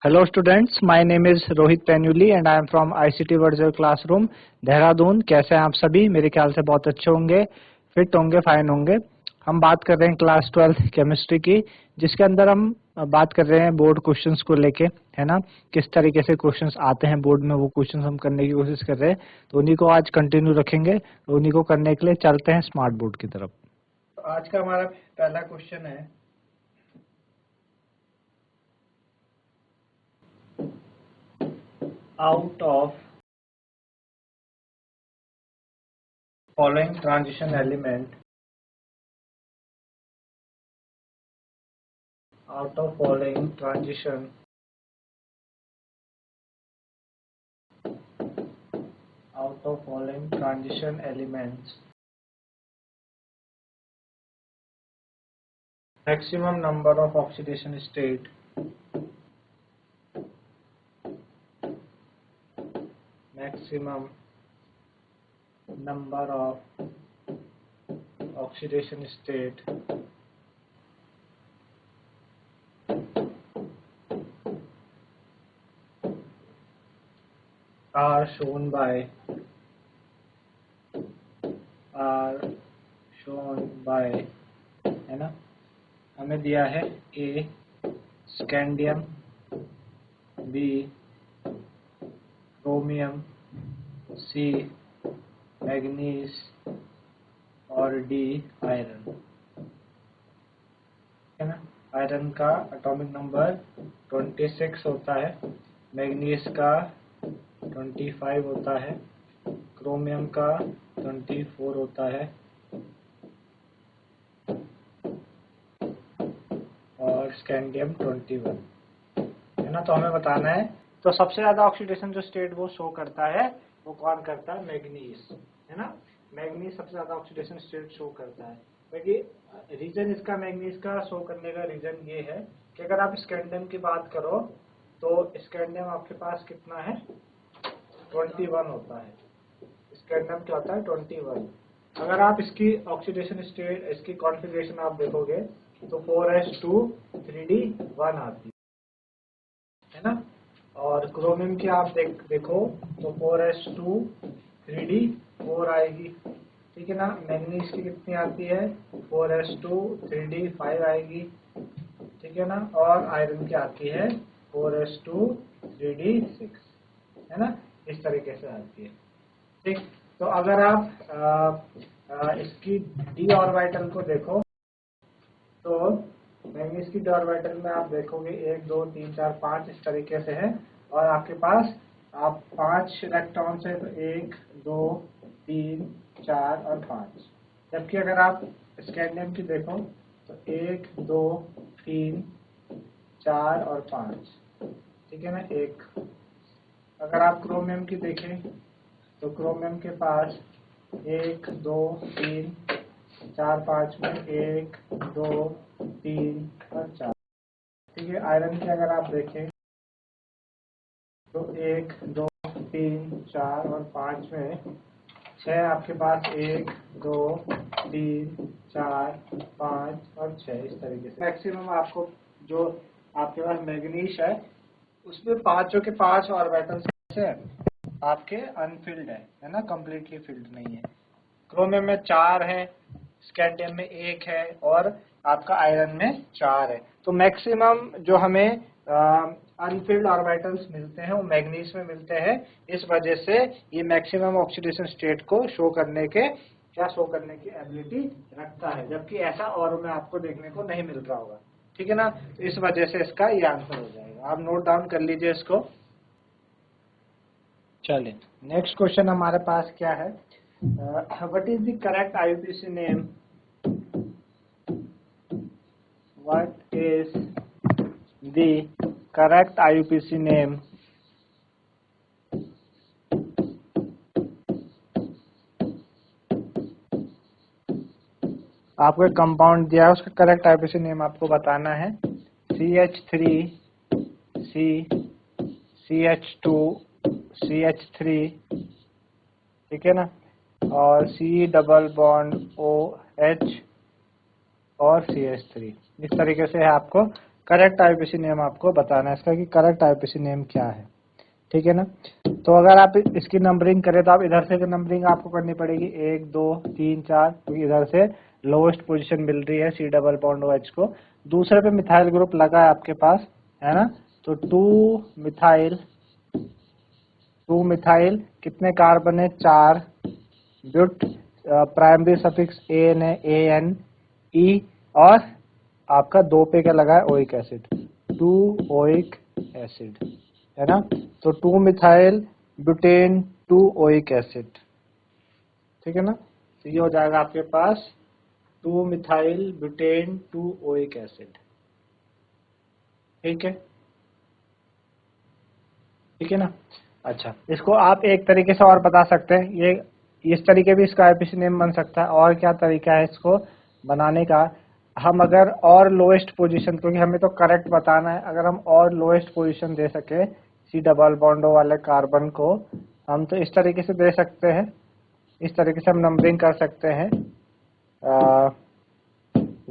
Hello students, my name is Rohit Penuli and I am from ICT virtual classroom Dehradun. कैसे हैं आप सभी? मेरे ख्याल से बहुत अच्छे होंगे, फिट होंगे, फाइन होंगे। हम बात कर रहे हैं क्लास 12 केमिस्ट्री की, जिसके अंदर हम बात कर रहे हैं बोर्ड क्वेश्चंस को लेके, है ना। किस तरीके से क्वेश्चंस आते हैं बोर्ड में, वो क्वेश्चंस हम करने की कोशिश कर रहे हैं। तो उन्हीं को आज कंटिन्यू रखेंगे। तो उन्हीं को करने के लिए चलते हैं स्मार्ट बोर्ड की तरफ। तो आज का हमारा पहला क्वेश्चन है, out of following transition element, out of following transition elements, maximum number of oxidation state, maximum number of oxidation state are shown by है ना। हमें दिया है ए स्कैंडियम, बी क्रोमियम, सी मैग्नीज और डी आयरन, है ना। आयरन का एटॉमिक नंबर 26 होता है, मैग्नीज का 25 होता है, क्रोमियम का 24 होता है और स्कैंडियम 21, है ना। तो हमें बताना है, तो सबसे ज्यादा ऑक्सीडेशन जो स्टेट वो शो करता है वो कौन करता है? मैग्नीज, है ना। मैग्नीज सबसे ज्यादा ऑक्सीडेशन स्टेट शो करता है। क्योंकि रीजन इसका मैग्नीज का शो करने का रीजन ये है कि अगर आप स्कैंडियम की बात करो तो स्कैंडियम आपके पास कितना है? 21 होता है। स्कैंडियम क्या होता है? 21। अगर आप इसकी ऑक्सीडेशन स्टेट, इसकी कॉन्फ़िगरेशन आप देखोगे तो 4s2 3d1 आती है ना। और क्रोमियम की आप देखो तो 4s2 3d4 आएगी, ठीक है ना। मैग्नीज की कितनी आती है? 4s2 3d5 आएगी, ठीक है ना। और आयरन की आती है 4s2 3d6, है ना। इस तरीके से आती है, ठीक। तो अगर आप इसकी डी ऑर्बिटल को देखो तो मैग्नीज की डी ऑर्बिटल में आप देखोगे 1 2 3 4 5 इस तरीके से है, और आपके पास आप 5 इलेक्ट्रॉन्स है, तो 1 2 3 4 और 5। जबकि अगर आप स्कैंडियम की देखो तो 1 2 3 4 और 5, ठीक है ना। 1 अगर आप क्रोमियम की देखें तो क्रोमियम के पास 1 2 3 4 5 में 1 2 3 और 4, ठीक है। आयरन की अगर आप देखें तो 1 2 3 4 और 5 में 6 आपके पास 1 2 3 4 5 और 6 इस तरीके से। मैक्सिमम आपको जो आपके पास मैग्नीज है उसमें 5 के 5 ऑर्बिटल्स है आपके अनफिल्ड है ना, कंप्लीटली फिल्ड नहीं है। क्रोमियम में 4 है, स्कैंडियम में 1 है और आपका आयरन में 4 है। तो मैक्सिमम जो हमें अनफिल्ड ऑर्बिटल्स मिलते हैं वो मैग्नीज में मिलते हैं। इस वजह से ये मैक्सिमम ऑक्सीडेशन स्टेट को शो करने की एबिलिटी रखता है, जबकि ऐसा और में आपको देखने को नहीं मिल रहा होगा, ठीक है ना। तो इस वजह से इसका ये आंसर हो जाएगा। आप नोट डाउन कर लीजिए इसको। चलिए नेक्स्ट क्वेश्चन हमारे पास क्या है? What is the correct IUPAC name? What is the correct IUPAC name आपको एक कंपाउंड दिया है, उसका करेक्ट आईयूपीसी नेम आपको बताना है। CH3 CH2 CH3, ठीक है ना, और C डबल बॉन्ड OH और CH3। इस तरीके से आपको करेक्ट आईपीसी नेम आपको बताना है इसका कि करेक्ट आईपीसी नेम क्या है, ठीक है ना। तो अगर आप इसकी नंबरिंग करें तो आप इधर से नंबरिंग आपको करनी पड़ेगी 1 2 3 4, क्योंकि इधर से लोएस्ट पोजीशन मिल रही है सी डबल बॉन्ड OH को। दूसरे पे मिथाइल ग्रुप लगा है आपके पास, है ना। तो 2 मिथाइल कितने कार्बन है, 4 ब्यूट, प्राइमरी सफिक्स एन है, AN E, और आपका 2 पे क्या लगा है, ओइक एसिड, 2 ओइक एसिड, है ना। तो 2 मिथाइल ब्यूटेन 2 ओइक एसिड, ठीक है ना। तो ये हो जाएगा आपके पास 2 मिथाइल ब्यूटेन 2 ओइक एसिड, ठीक है, ठीक है ना। अच्छा, इसको आप एक तरीके से और बता सकते हैं, ये इस तरीके भी इसका आईपीसी नेम बन सकता है। और क्या तरीका है इसको बनाने का, हम अगर और लोएस्ट पोजीशन, क्योंकि हमें तो करेक्ट बताना है, अगर हम और लोएस्ट पोजीशन दे सके सी डबल बॉन्डो वाले कार्बन को, हम तो इस तरीके से दे सकते हैं। इस तरीके से हम नंबरिंग कर सकते हैं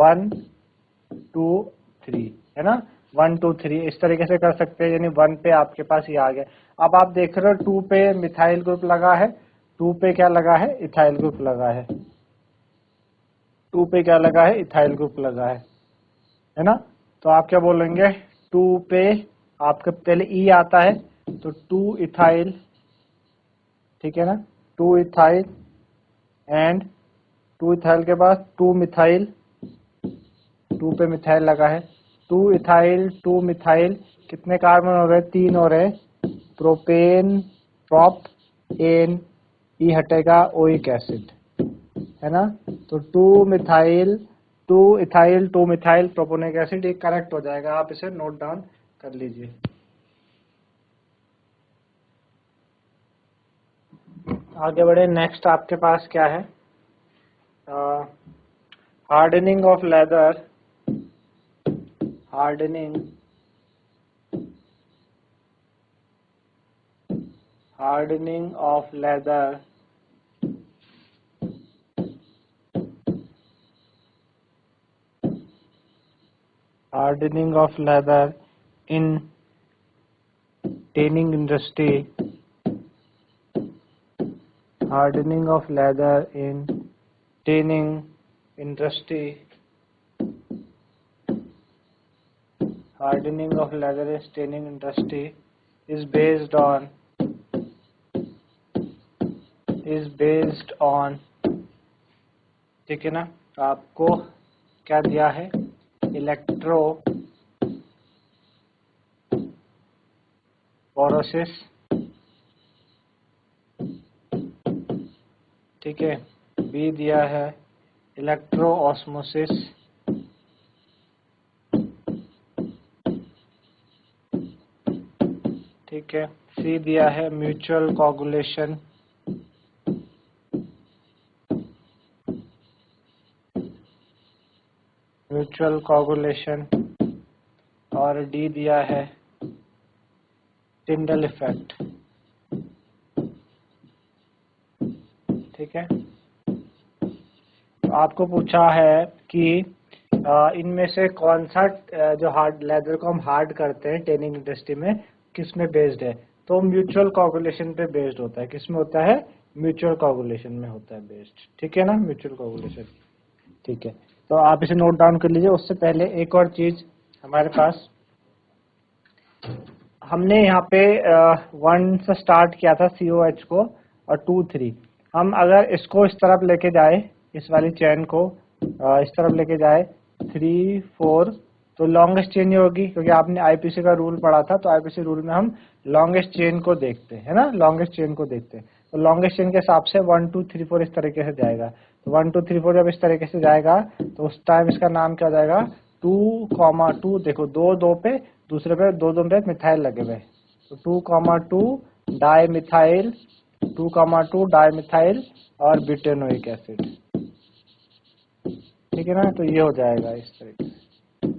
1 2 3, है ना, 1 2 3 इस तरीके से कर सकते हैं। यानी 1 पे आपके पास ये आ गया। अब आप देख रहे हो 2 पे मिथाइल ग्रुप लगा है, 2 पे क्या लगा है, इथाइल ग्रुप लगा है, 2 पे क्या लगा है, इथाइल ग्रुप लगा है ना। तो आप क्या बोलेंगे, 2 पे आपके पहले ई आता है, तो 2 इथाइल, ठीक है ना, 2 इथाइल एंड 2 इथाइल के बाद 2 मिथाइल, 2 पे मिथाइल लगा है, 2 इथाइल 2 मिथाइल, कितने कार्बन हो रहे, 3 हो रहे, प्रोपेन प्रोप एन, ई हटेगा, ओइक एसिड, है ना। तो 2 methyl 2 ethyl 2 methyl propionic acid, ये करेक्ट हो जाएगा। आप इसे नोट डाउन कर लीजिए। आगे बढ़े, नेक्स्ट आपके पास क्या है, hardening of leather, hardening of leather in tanning industry, hardening of leather in tanning industry, hardening of leather in tanning industry is based on ठीक है ना। आपको क्या दिया है, इलेक्ट्रोपोरोसिस, ठीक है, बी दिया है इलेक्ट्रो ऑस्मोसिस, ठीक है, सी दिया है म्यूचुअल कोगुलेशन, और डी दिया है टिंडल इफेक्ट, ठीक है। तो आपको पूछा है कि इनमें से कौन सा जो हार्ड लेदर को हम हार्ड करते हैं टेनिंग इंडस्ट्री में, किस में बेस्ड है। तो म्यूचुअल कोगुलेशन पे बेस्ड होता है। किस में होता है, म्यूचुअल कोगुलेशन में होता है बेस्ड, ठीक है ना, म्यूचुअल कोगुलेशन, ठीक है। तो आप इसे नोट डाउन कर लीजिए। उससे पहले एक और चीज हमारे पास, हमने यहाँ पे 1 से स्टार्ट किया था COH को, और 2 3, हम अगर इसको इस तरफ लेके जाए, इस वाली चेन को इस तरफ लेके जाए 3 4, तो लॉन्गेस्ट चेन ही होगी, क्योंकि आपने आईपीसी का रूल पढ़ा था। तो आईपीसी रूल में हम लॉन्गेस्ट चेन को देखते हैं, है ना, लॉन्गेस्ट चेन को देखते हैं। तो लॉन्गेस्ट चेन के हिसाब से 1 2 3 4 इस तरीके से जाएगा। तो 1 2 3 4 जब इस तरीके से जाएगा, तो उस टाइम इसका नाम क्या हो जाएगा, 2,2, देखो 2 2 पे, दूसरे पे 2 2 पे मिथाइल लगे हुए, तो 2,2 डाई मिथाइल, 2,2 डाई मिथाइल और ब्यूटेनोइक एसिड, ठीक है ना। तो ये हो जाएगा इस तरीके से,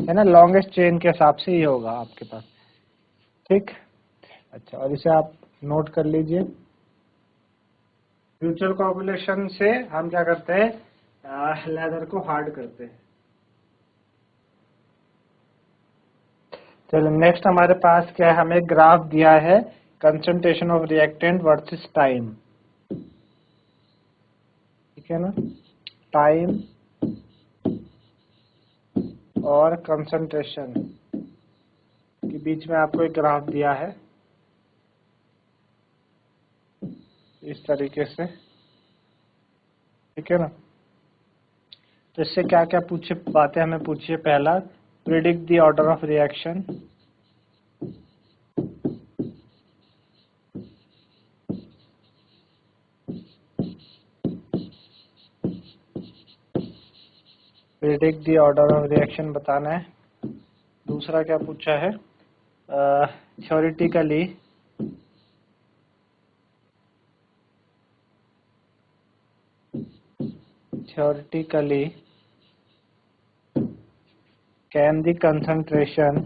है ना, लॉन्गेस्ट चेन के हिसाब से ये होगा आपके पास, ठीक। अच्छा, और इसे आप नोट कर लीजिए। म्यूचुअल कोगुलेशन से हम क्या करते हैं, लेदर को हार्ड करते हैं। चलो नेक्स्ट हमारे पास क्या है, हमें ग्राफ दिया है concentration of reactant versus time, ठीक है ना, टाइम और कंसंट्रेशन के बीच में आपको एक ग्राफ दिया है इस तरीके से, ठीक है ना। तो इससे क्या क्या पूछे बातें हमें पूछिए, पहला predict the order of reaction, predict the order of reaction बताना है। दूसरा क्या पूछा है, theoretically can the concentration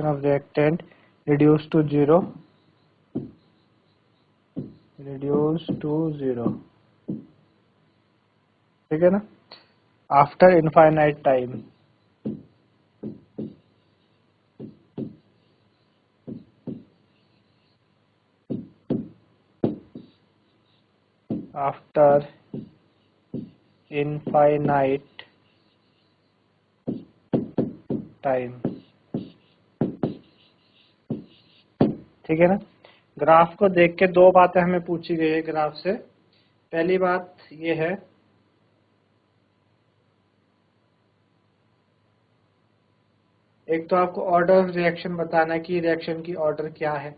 of reactant reduce to zero, ठीक है ना, after infinite time. After infinite time, ठीक है ना। ग्राफ को देख के दो बातें हमें पूछी गई है ग्राफ से। पहली बात ये है एक तो आपको ऑर्डर ऑफ रिएक्शन बताना है कि रिएक्शन की ऑर्डर क्या है।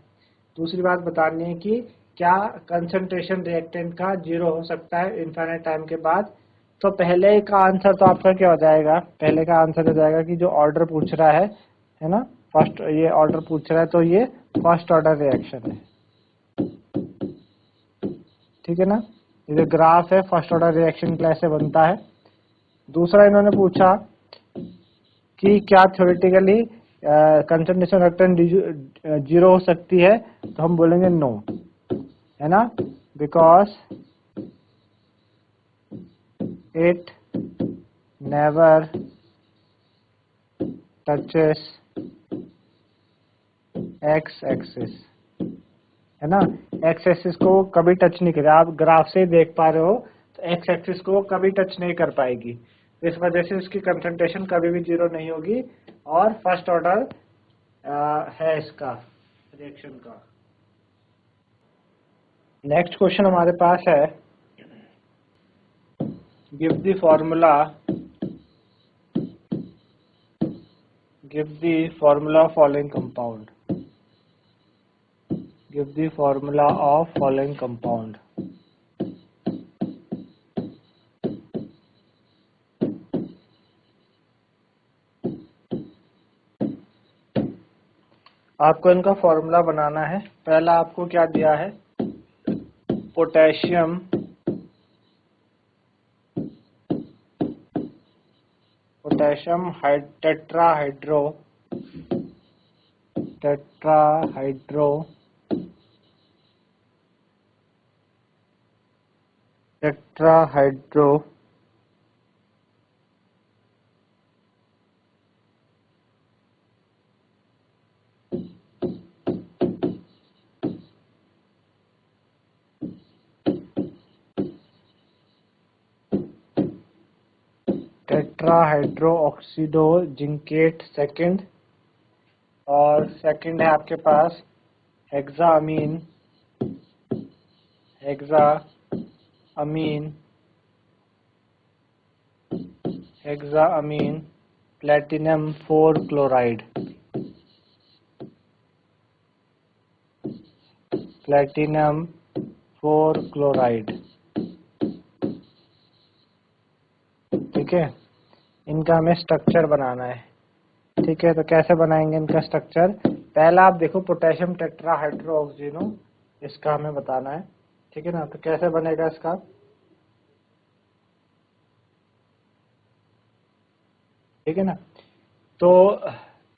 दूसरी बात बतानी है कि क्या कंसंट्रेशन रिएक्टेंट का जीरो हो सकता है इनफाइनाइट टाइम के बाद। तो पहले का आंसर तो आपका क्या हो जाएगा, पहले का आंसर हो जाएगा कि जो ऑर्डर पूछ रहा है ना, फर्स्ट ये ऑर्डर पूछ रहा है तो ये फर्स्ट ऑर्डर रिएक्शन है, ठीक है ना। ये जो ग्राफ है फर्स्ट ऑर्डर रिएक्शन कैसे बनता है। दूसरा इन्होंने पूछा कि क्या थ्योरेटिकली कंसंट्रेशन रिएक्टेंट जीरो हो सकती है, तो हम बोलेंगे नो, है ना, because it never touches x axis, है ना, एक्स एक्सिस को कभी टच नहीं करे। आप ग्राफ से देख पा रहे हो तो एक्स एक्सिस को कभी टच नहीं कर पाएगी, इस वजह से इसकी कंसंट्रेशन कभी भी जीरो नहीं होगी और फर्स्ट ऑर्डर है इसका रिएक्शन का। नेक्स्ट क्वेश्चन हमारे पास है, give the formula following compound, give the formula of following compound. आपको इनका फॉर्मूला बनाना है। पहला आपको क्या दिया है, पोटेशियम टेट्राहाइड्रो टेट्राहाइड्रोक्सिडो जिंकेट सेकंड, और सेकंड है आपके पास हेक्साअमीन प्लेटिनम 4 क्लोराइड, ठीक है। इनका हमें स्ट्रक्चर बनाना है, ठीक है। तो कैसे बनाएंगे इनका स्ट्रक्चर, पहला आप देखो पोटेशियम टेट्राहाइड्रोक्सिनो, इसका हमें बताना है, ठीक है ना। तो कैसे बनेगा इसका, ठीक है ना। तो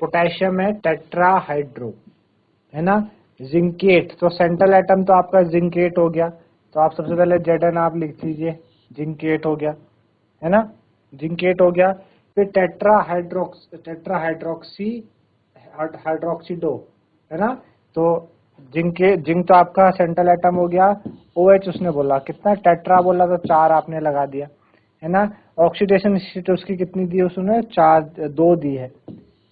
पोटेशियम है टेट्राहाइड्रो, है ना, जिंकेट, तो सेंट्रल एटम तो आपका जिंकेट हो गया, तो आप सबसे पहले Zn आप लिख दीजिए, जिंकेट हो गया, है ना, जिंकेट हो गया। फिर टेट्राहाइड्रोक्सी हाइड्रोक्सीडो, है ना, तो जिंक तो आपका सेंट्रल एटम हो गया। OH उसने बोला कितना, टेट्रा बोला तो 4 आपने लगा दिया, है ना। ऑक्सीडेशन स्टेट उसकी कितनी दी उसने, 4 2 दी है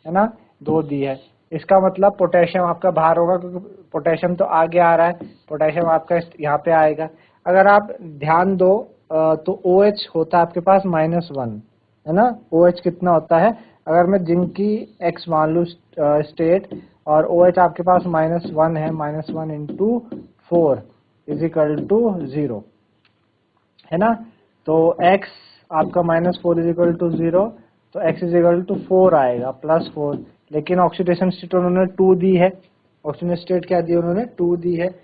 ना, 2 दी है। इसका मतलब पोटेशियम आपका बाहर होगा, क्योंकि पोटेशियम तो आगे आ रहा है, पोटेशियम आपका यहाँ पे आएगा। अगर आप ध्यान दो तो OH होता है आपके पास -1, है ना। OH कितना होता है, अगर मैं जिंक की X मान लूँ स्टेट, और OH आपके पास -1 है, -1 इंटू 4 = 0, है ना। तो X आपका -4 = 0, तो X = 4 आएगा, +4। लेकिन ऑक्सीडेशन स्टेट उन्होंने 2 दी है, ऑक्सीडेशन स्टेट क्या दी उन्होंने, 2 दी है।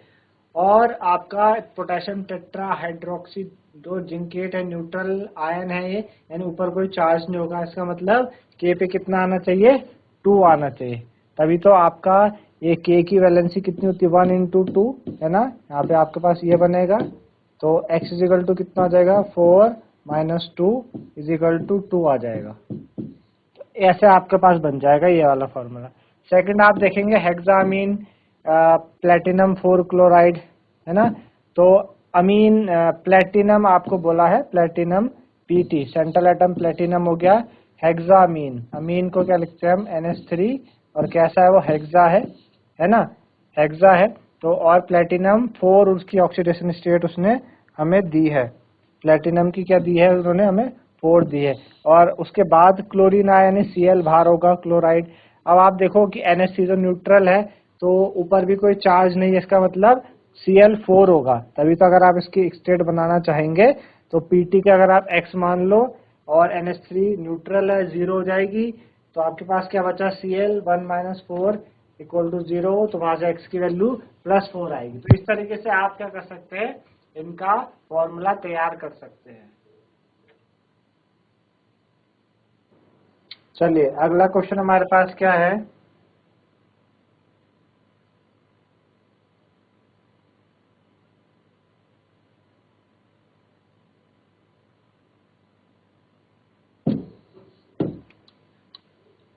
और आपका पोटेशियम टेट्राहाइड्रोक्सी जो जिंकेट है, न्यूट्रल आयन है ये, यानी ऊपर कोई चार्ज नहीं होगा। इसका मतलब K पे कितना आना चाहिए, 2 आना चाहिए, तभी तो आपका ये K की वैलेंसी कितनी होती है, 1 × 2, है ना। यहाँ पे आपके पास ये बनेगा, तो X = कितना आ जाएगा, 4 - 2 = 2 आ जाएगा। तो ऐसे आपके पास बन जाएगा ये वाला फॉर्मूला। सेकंड आप देखेंगे हेक्सामीन प्लेटिनम 4 क्लोराइड, है ना। तो अमीन प्लेटिनम आपको बोला है, platinum Pt, central atom platinum हो गया। हेक्सामीन, अमीन को क्या लिखते हैं हम, NH3, और कैसा है वो, हेक्सा है ना, हेक्सा है। तो और प्लेटिनम 4 उसकी ऑक्सीडेशन स्टेट उसने हमें दी है, प्लेटिनम की क्या दी है उन्होंने हमें, 4 दी है। और उसके बाद क्लोरीन आया, यानी Cl बाहर होगा, क्लोराइड। अब आप देखो कि NH3 जो न्यूट्रल है, तो ऊपर भी कोई चार्ज नहीं है, इसका मतलब Cl4 होगा, तभी तो अगर आप इसकी स्टेट बनाना चाहेंगे तो Pt के अगर आप X मान लो और NH3 न्यूट्रल है, 0 हो जाएगी, तो आपके पास क्या बचा, Cl1 - 4 = 0, तो वहां से X की वैल्यू +4 आएगी। तो इस तरीके से आप क्या कर सकते हैं, इनका फॉर्मूला तैयार कर सकते हैं। चलिए अगला क्वेश्चन हमारे पास क्या है,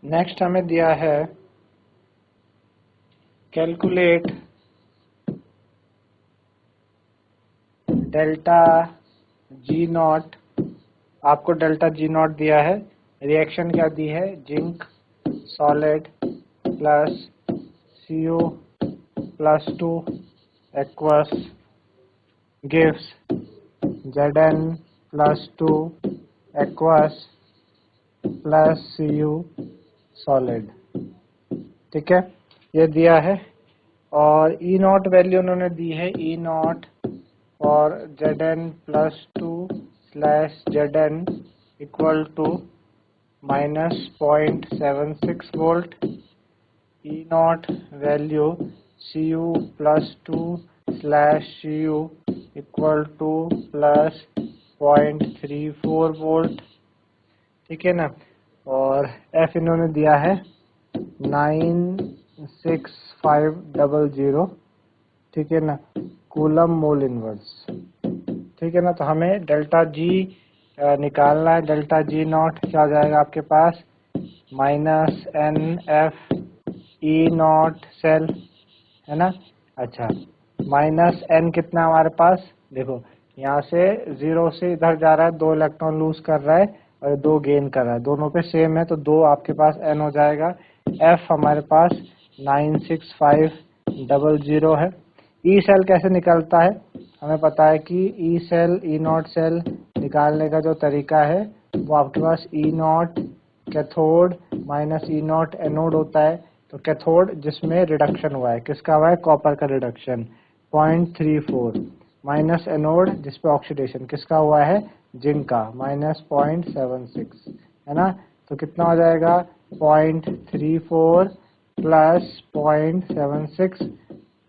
नेक्स्ट हमें दिया है कैलकुलेट डेल्टा G0। आपको डेल्टा G0 दिया है, रिएक्शन क्या दी है, zinc solid plus Cu+2 aqueous gives Zn+2 aqueous plus Cu solid, ठीक है, ये दिया है। और E0 वैल्यू उन्होंने दी है, E0 और Zn+2 / Zn = -0.76 volt. E0 value Cu+2 / Cu = +0.34 volt, ठीक है ना। और F इन्होंने दिया है 96500, ठीक है ना, कूलम मोल इनवर्स, ठीक है ना। तो हमें डेल्टा G निकालना है, डेल्टा G0 क्या आ जाएगा आपके पास, -NF E0 सेल, है ना। अच्छा, -N कितना हमारे पास, देखो यहाँ से 0 से इधर जा रहा है, 2 इलेक्ट्रॉन लूज कर रहा है और 2 गेन कर रहा है, दोनों पे सेम है, तो 2 आपके पास N हो जाएगा। F हमारे पास 96500 है। E सेल कैसे निकलता है, हमें पता है कि E सेल E0 सेल निकालने का जो तरीका है, वो आपके पास E0 कैथोड -E0 एनोड होता है। तो कैथोड जिसमें रिडक्शन हुआ है, किसका हुआ है, कॉपर का रिडक्शन 0.34, माइनस एनोड जिसपे ऑक्सीडेशन किसका हुआ है, जिंक का -0.76, है ना। तो कितना हो जाएगा, 0.34 + 0.76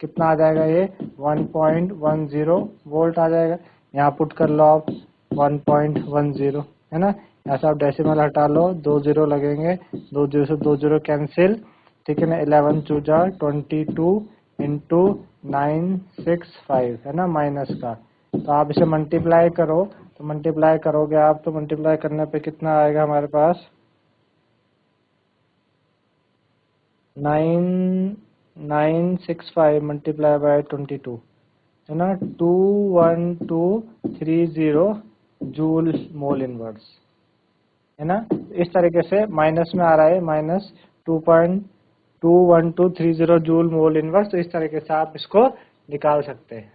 कितना आ जाएगा, ये 1.10 वोल्ट आ जाएगा। यहाँ पुट कर लो आप 1.10, है ना। यहाँ से आप डेसिमल हटा लो, 2 0 लगेंगे, 2 0 से 2 0 कैंसिल, ठीक है ना। 11 × 2 = 22, इंटू 965 है ना, माइनस का। तो आप इसे मल्टीप्लाई करो, तो मल्टीप्लाई करोगे आप, तो मल्टीप्लाई करने पे कितना आएगा हमारे पास 965 मल्टीप्लाई बाय 22 है ना, 21230 जूल मोल इनवर्स है ना। इस तरीके से माइनस में आ रहा है माइनस 2.21230 जूल मोल इनवर्स। तो इस तरीके से आप इसको निकाल सकते हैं।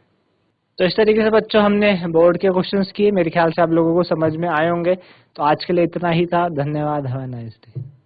तो इस तरीके से बच्चों हमने बोर्ड के क्वेश्चंस किए, मेरे ख्याल से आप लोगों को समझ में आए होंगे। तो आज के लिए इतना ही था, धन्यवाद, हैव अ नाइस डे।